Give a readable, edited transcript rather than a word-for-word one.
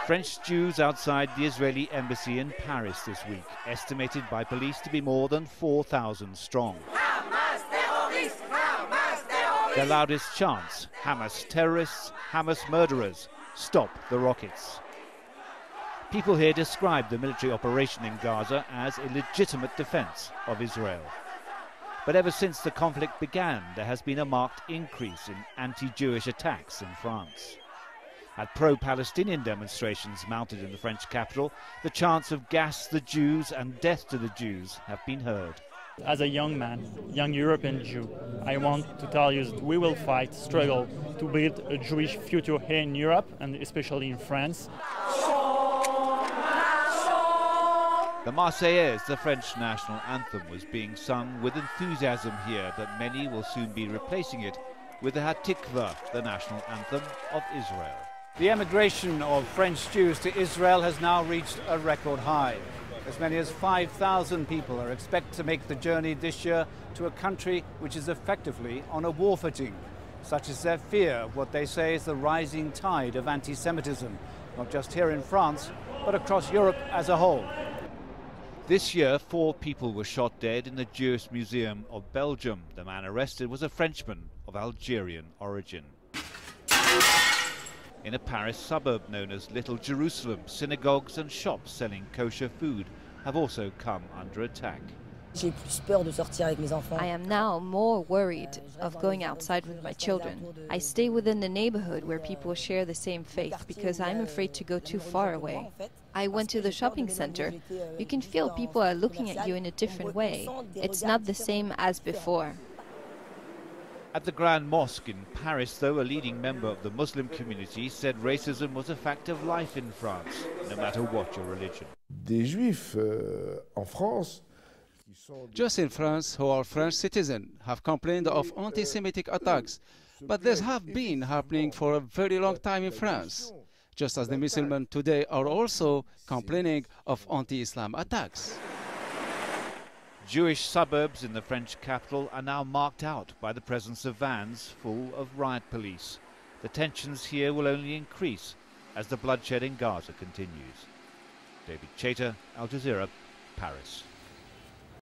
French Jews outside the Israeli embassy in Paris this week, estimated by police to be more than 4,000 strong. Their loudest chants: Hamas terrorists, Hamas murderers, stop the rockets. People here describe the military operation in Gaza as a legitimate defense of Israel. But ever since the conflict began, there has been a marked increase in anti-Jewish attacks in France. At pro-Palestinian demonstrations mounted in the French capital, the chants of "gas the Jews" and "death to the Jews" have been heard. As a young man, young European Jew, I want to tell you that we will fight, struggle to build a Jewish future here in Europe and especially in France. The Marseillaise, the French national anthem, was being sung with enthusiasm here, but many will soon be replacing it with the Hatikva, the national anthem of Israel. The emigration of French Jews to Israel has now reached a record high. As many as 5,000 people are expected to make the journey this year to a country which is effectively on a war footing. Such is their fear of what they say is the rising tide of anti-Semitism, not just here in France, but across Europe as a whole. This year, 4 people were shot dead in the Jewish Museum of Belgium. The man arrested was a Frenchman of Algerian origin. In a Paris suburb known as Little Jerusalem, synagogues and shops selling kosher food have also come under attack. I am now more worried of going outside with my children. I stay within the neighborhood where people share the same faith because I'm afraid to go too far away. I went to the shopping center. You can feel people are looking at you in a different way. It's not the same as before. At the Grand Mosque in Paris, though, a leading member of the Muslim community said racism was a fact of life in France, no matter what your religion. Just in France, who are French citizens, have complained of anti-Semitic attacks, but these have been happening for a very long time in France, just as the Muslims today are also complaining of anti-Islam attacks. Jewish suburbs in the French capital are now marked out by the presence of vans full of riot police. The tensions here will only increase as the bloodshed in Gaza continues. David Chater, Al Jazeera, Paris.